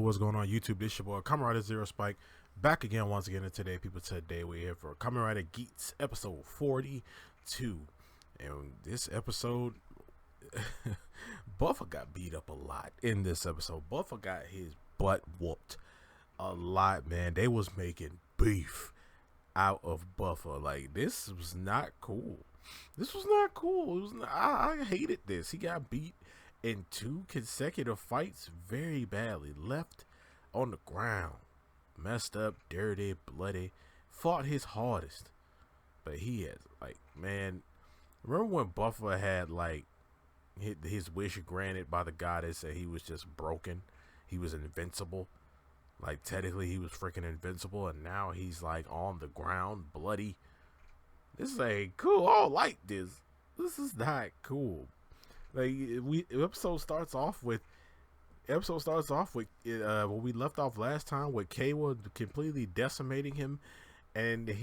what's going on YouTube? This your boy Kamen Rider Zero Spike back again once again. And today, people, today we're here for Kamen Rider Geats episode 42. And this episode, Buffer got beat up a lot in this episode. Buffer got his butt whooped a lot, man. They was making beef out of Buffer. Like, this was not cool. This was not cool. It was not, I hated this. He got beat in 2 consecutive fights very badly. Left on the ground. Messed up, dirty, bloody. Fought his hardest. But he has, like, man, remember when Buffer had, like, his wish granted by the goddess and he was just broken? He was invincible. Like, technically he was freaking invincible, and now he's, like, on the ground, bloody. This ain't cool. I don't like this. This is not cool. Like, episode starts off with when we left off last time with Kayla completely decimating him, and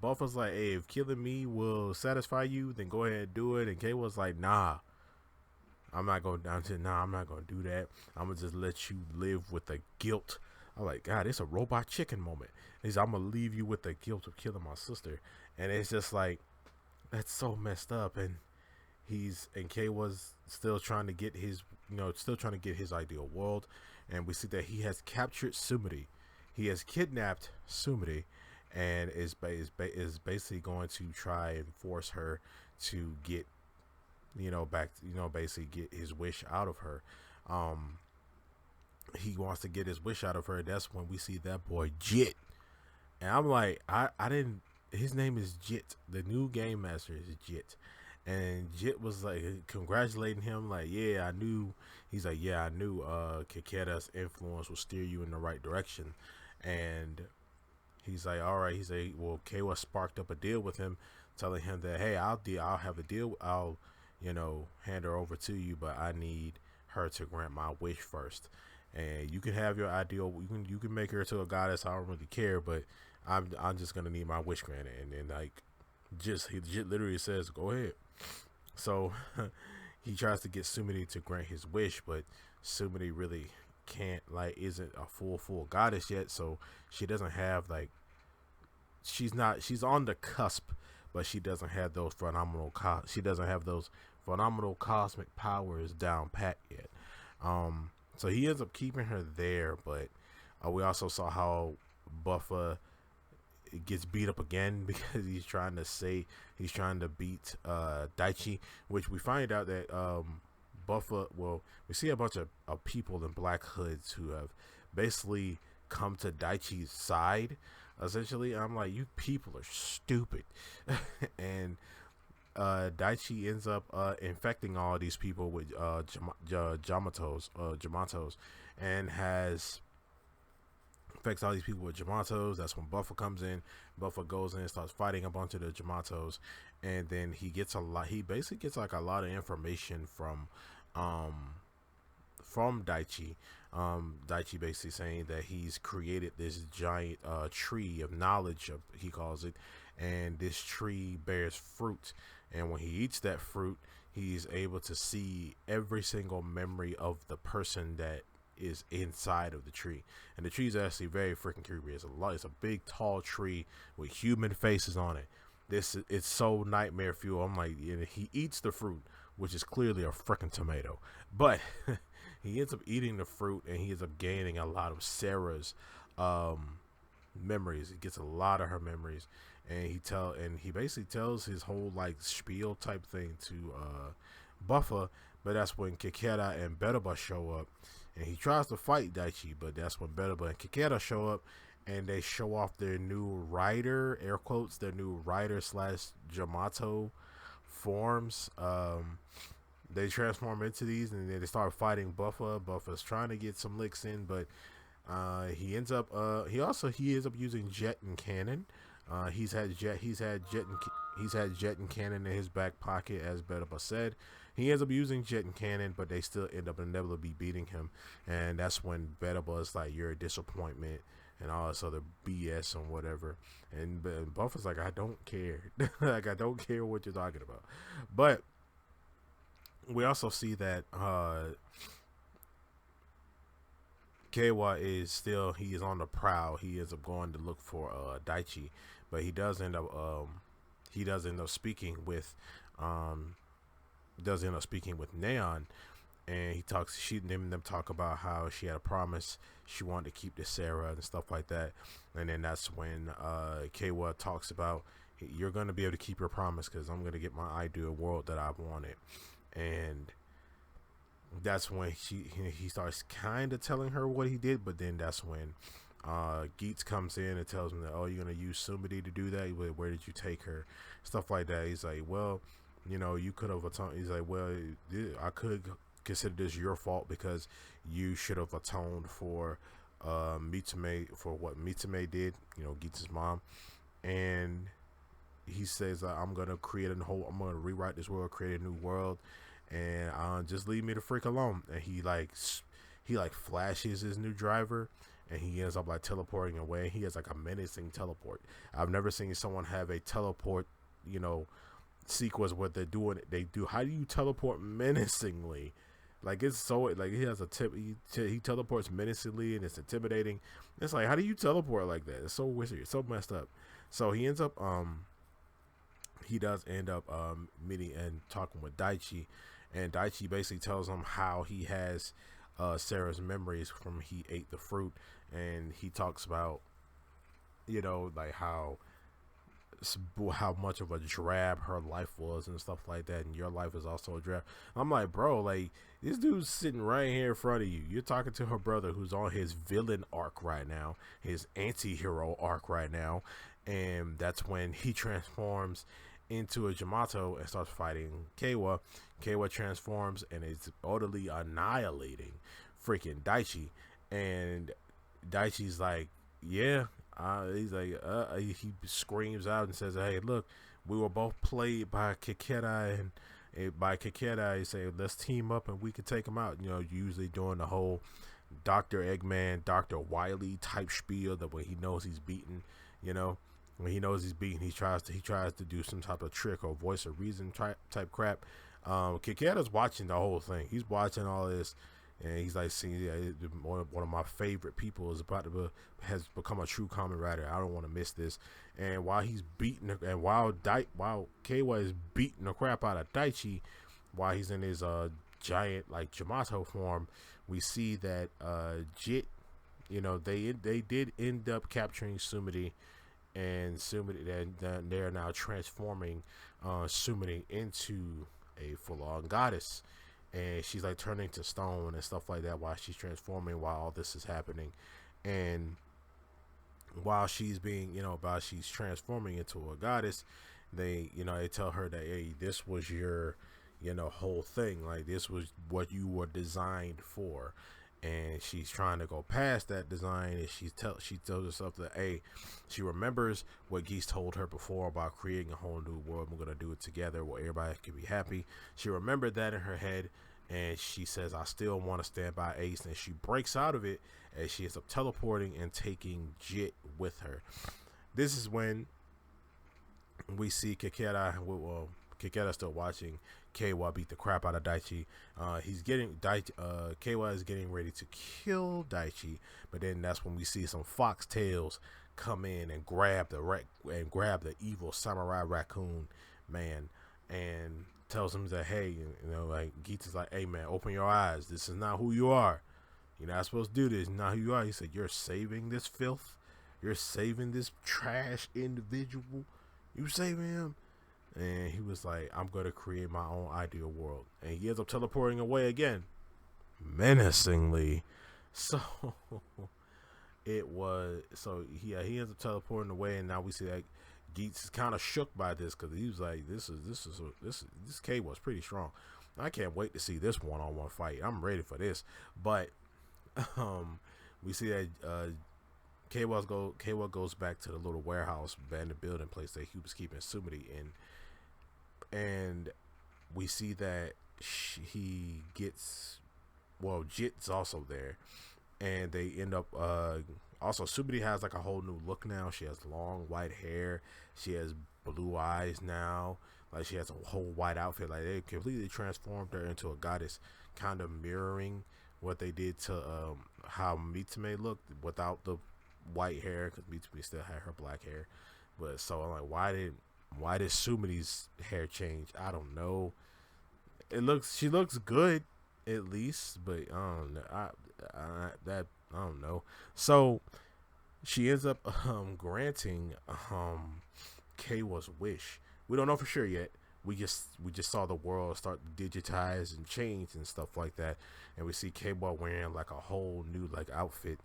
Buffer's like, hey, if killing me will satisfy you, then go ahead and do it. And Kayla's like, nah, I'm not gonna do that. I'm gonna just let you live with the guilt. I'm like, God, it's a robot chicken moment. I'm gonna leave you with the guilt of killing my sister. And it's just like, that's so messed up. And Kay was still trying to get his ideal world. And we see that he has captured Sumire. He has kidnapped Sumire and is basically going to try and force her to get, basically get his wish out of her. He wants to get his wish out of her. That's when we see that boy Jit. And I'm like, his name is Jit. The new game master is Jit. And Jit was like congratulating him, like, yeah, I knew. He's like, yeah, I knew Kiketa's influence will steer you in the right direction. And he's like, all right. He's like, well, Kayla sparked up a deal with him, telling him that, hey, I'll have a deal. I'll, hand her over to you, but I need her to grant my wish first. And you can have your ideal. You can make her to a goddess. I don't really care, but I'm just gonna need my wish granted. And then he literally says, go ahead. So he tries to get Sumire to grant his wish, but Sumire really can't, isn't a full goddess yet. So she doesn't have she's on the cusp, but she doesn't have those phenomenal cosmic powers down pat yet. So he ends up keeping her there, but we also saw how Buffer gets beat up again because he's trying to beat Daichi, which we find out that Buffer, we see a bunch of people in black hoods who have basically come to Daichi's side, essentially. I'm like, you people are stupid. And Daichi ends up infecting all these people with Jamatos, and infects all these people with Jamatos. That's when Buffer comes in. Buffer goes in and starts fighting a bunch of the Jamatos, and then he basically gets like a lot of information from Daichi. Daichi basically saying that he's created this giant tree of knowledge, he calls it, and this tree bears fruit. And when he eats that fruit, he's able to see every single memory of the person that is inside of the tree. And the tree is actually very freaking creepy. It's a big tall tree with human faces on it. It's so nightmare fuel. I'm like, he eats the fruit, which is clearly a freaking tomato, but he ends up eating the fruit, and he ends up gaining a lot of Sarah's memories. He gets a lot of her memories, and he basically tells his whole spiel type thing to Buffer. But that's when Kiketa and Bedaba show up, and he tries to fight Daichi, but that's when Bedaba and Kiketa show up, and they show off their new rider, air quotes, their new rider / Jamato forms. They transform into these, and then they start fighting Buffer. Buffer's trying to get some licks in, but he ends up using Jet and Cannon. He's had Jet and Cannon in his back pocket, as Bedaba said. He ends up using Jet and Cannon, but they still end up inevitably beating him. And that's when Bedaba is like, you're a disappointment, and all this other BS and whatever. And Buffer's like, I don't care. I don't care what you're talking about. But we also see that Kayla is still, he is on the prowl. He ends up going to look for Daichi, but he does end up speaking with um does end up speaking with Neon, and he talks she them talk about how she had a promise she wanted to keep to Sarah and stuff like that. And then that's when Kayla talks about, you're going to be able to keep your promise because I'm going to get my ideal world that I wanted. And that's when he starts kind of telling her what he did, but then that's when Geats comes in and tells him that, oh, you're gonna use somebody to do that. Where did you take her? Stuff like that. He's like, well, you could have atoned. He's like, well, I could consider this your fault because you should have atoned for Mitsume, for what Mitsume did. Geats' mom. And he says, I'm gonna I'm gonna rewrite this world, create a new world, and just leave me the freak alone. And he flashes his new driver, and he ends up like teleporting away. He has like a menacing teleport. I've never seen someone have a teleport, sequence where they're doing it. They do. How do you teleport menacingly? Like, it's so, like, he has a tip. He teleports menacingly, and it's intimidating. It's like, how do you teleport like that? It's so weird. It's so messed up. So he ends up he does end up meeting and talking with Daichi, and Daichi basically tells him how he has Sarah's memories from he ate the fruit, and he talks about like how much of a drab her life was and stuff like that, and your life is also a drab. I'm like, bro, like, this dude's sitting right here in front of you. You're talking to her brother who's on his villain arc right now, his anti-hero arc right now, and that's when he transforms into a Yamato and starts fighting Kayla. Kayla transforms and is utterly annihilating freaking Daichi, and Daichi's like, yeah. He's like, he screams out and says, hey, look, we were both played by Kikera, and by Kikera, he said, let's team up and we can take him out. Usually doing the whole Dr. Eggman, Dr. Wily type spiel that when he knows he's beaten, when he knows he's beaten, he tries to do some type of trick or voice of reason type crap. Kikera's watching the whole thing. He's watching all this. And he's like, seeing, one of my favorite people is has become a true Kamen Rider. I don't want to miss this. And while he's beating, and while Kayla is beating the crap out of Daichi, while he's in his giant like Yamato form, we see that Jit, they did end up capturing Sumidi, and Sumidi, they're now transforming Sumidi into a full-on goddess. And she's like turning to stone and stuff like that while she's transforming, while all this is happening. And while she's she's transforming into a goddess, they tell her that, hey, this was your whole thing, like this was what you were designed for. And she's trying to go past that design, and she tells herself that, hey, she remembers what Geats told her before about creating a whole new world. We're gonna do it together where everybody can be happy. She remembered that in her head, and she says, I still want to stand by Ace. And she breaks out of it as she ends up teleporting and taking Jit with her. This is when we see Kikera. Kikera's still watching Kayla beat the crap out of Daichi. Kayla is getting ready to kill Daichi, but then that's when we see some foxtails come in and grab the evil samurai raccoon man, and tells him that, hey, like, Geats is like, hey man, open your eyes. This is not who you are. You're not supposed to do this. Not who you are. He said, you're saving this filth. You're saving this trash individual. You saving him. And he was like, I'm going to create my own ideal world. And he ends up teleporting away again, menacingly. So he ends up teleporting away, and now we see that Geats is kind of shook by this, because he was like, this K was pretty strong. I can't wait to see this one-on-one fight. I'm ready for this. But we see that Kayla goes back to the little warehouse, abandoned building place that he was keeping Sumidi in. And we see that Jit's also there, and they end up also, Sumidi has like a whole new look now. She has long white hair, she has blue eyes now, like she has a whole white outfit. Like, they completely transformed her into a goddess, kind of mirroring what they did to how Mitsumi looked without the white hair, because Mitsumi still had her black hair. But so I'm like, why did Sumi's hair change? I don't know. She looks good at least, but I don't know. I don't know. So she ends up granting Kayla's wish. We don't know for sure yet. We just saw the world start to digitize and change and stuff like that, and we see Kayla wearing like a whole new like outfit,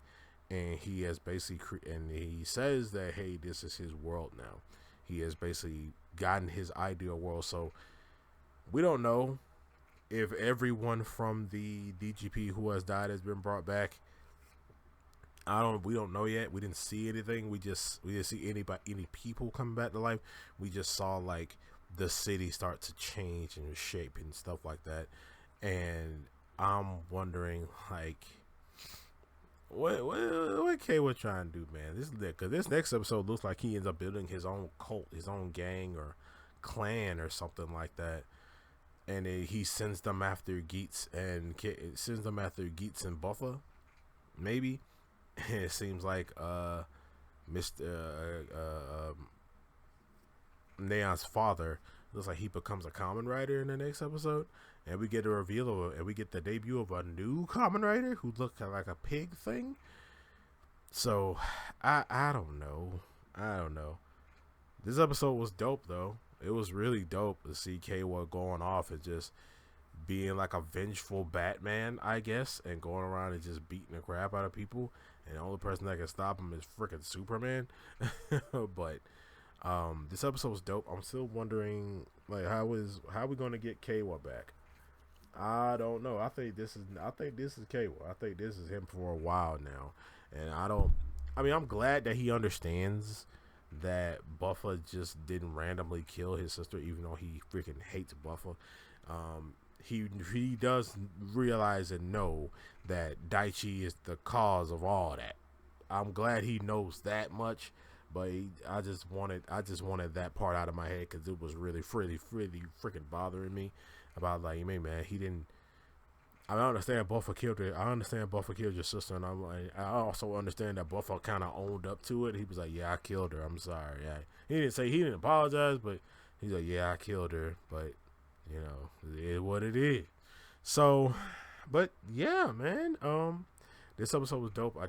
and he has basically and he says that, hey, this is his world now. He has basically gotten his ideal world. So we don't know if everyone from the DGP who has died has been brought back. We don't know yet. We didn't see anything. We didn't see any people coming back to life. We just saw like the city start to change and shape and stuff like that. And I'm wondering like what K was trying to do, man. Because this next episode looks like he ends up building his own cult, his own gang or clan or something like that. And he sends them after Geats and Buffa, maybe. And it seems like Mr. Neon's father looks like he becomes a Kamen Rider in the next episode, and we get we get the debut of a new Kamen Rider who looks like a pig thing. So I don't know. This episode was dope though. It was really dope to see Kayla going off and just being like a vengeful Batman, I guess, and going around and just beating the crap out of people. And the only person that can stop him is freaking Superman. But this episode was dope. I'm still wondering like how we gonna get Kayla back? I don't know. I think this is Kayla. I think this is him for a while now. And I'm glad that he understands that Buffa just didn't randomly kill his sister, even though he freaking hates Buffa. He does realize and know that Daichi is the cause of all that. I'm glad he knows that much, but I just wanted that part out of my head because it was really freaking bothering me about like, man, he didn't. I understand Buffa killed her. I understand Buffa killed your sister, and I also understand that Buffa kind of owned up to it. He was like, "Yeah, I killed her. I'm sorry." Yeah, he didn't apologize, but he's like, "Yeah, I killed her." But you know, it is what it is. So, but yeah, man. This episode was dope. I'm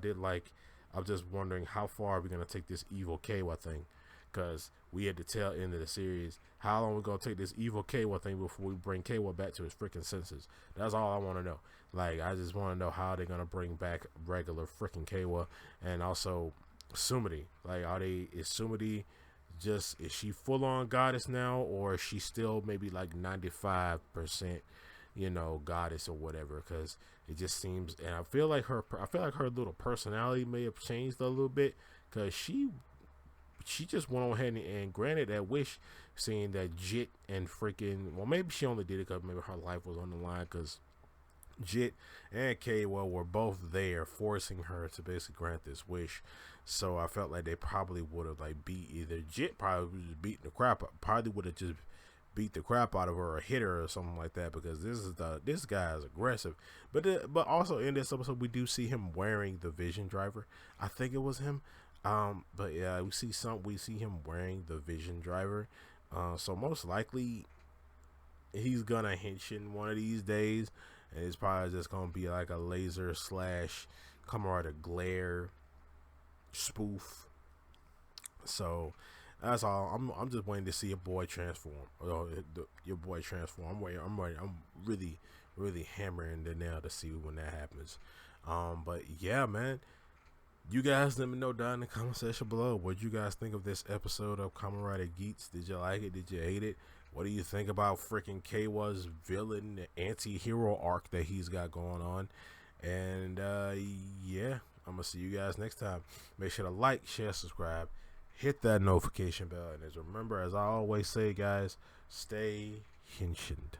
just wondering how far are we gonna take this evil Kayla thing, because we had to tell end of the series. How long we gonna take this evil Kayla thing before we bring Kayla back to his freaking senses? That's all I want to know. Like, I just want to know how they're gonna bring back regular freaking Kayla, and also Sumidi. Like, is Sumidi is she full on goddess now, or is she still maybe like 95%, goddess or whatever? Because it just seems, and I feel like her little personality may have changed a little bit, because she just went on ahead and granted that wish, seeing that Jit and freaking, well, maybe she only did it because maybe her life was on the line, because Jit and Kayla were both there forcing her to basically grant this wish. So I felt like they probably would have like beat either Jit probably would have just beat the crap out of her or hit her or something like that, because this guy is aggressive. But also in this episode we do see him wearing the Vision Driver. I think it was him. But yeah, we see him wearing the Vision Driver. So most likely he's gonna henshin one of these days, and it's probably just gonna be like a laser / Kamen glare spoof. So that's all. I'm just waiting to see your boy transform. Your boy transform. I'm waiting. I'm really hammering the nail to see when that happens. But yeah, man. You guys let me know down in the comment section below what you guys think of this episode of Kamen Rider Geats. Did you like it? Did you hate it? What do you think about freaking Kayla's villain anti-hero arc that he's got going on? And yeah, I'm gonna see you guys next time. Make sure to like, share, subscribe, hit that notification bell, and remember, as I always say, guys, stay henshined.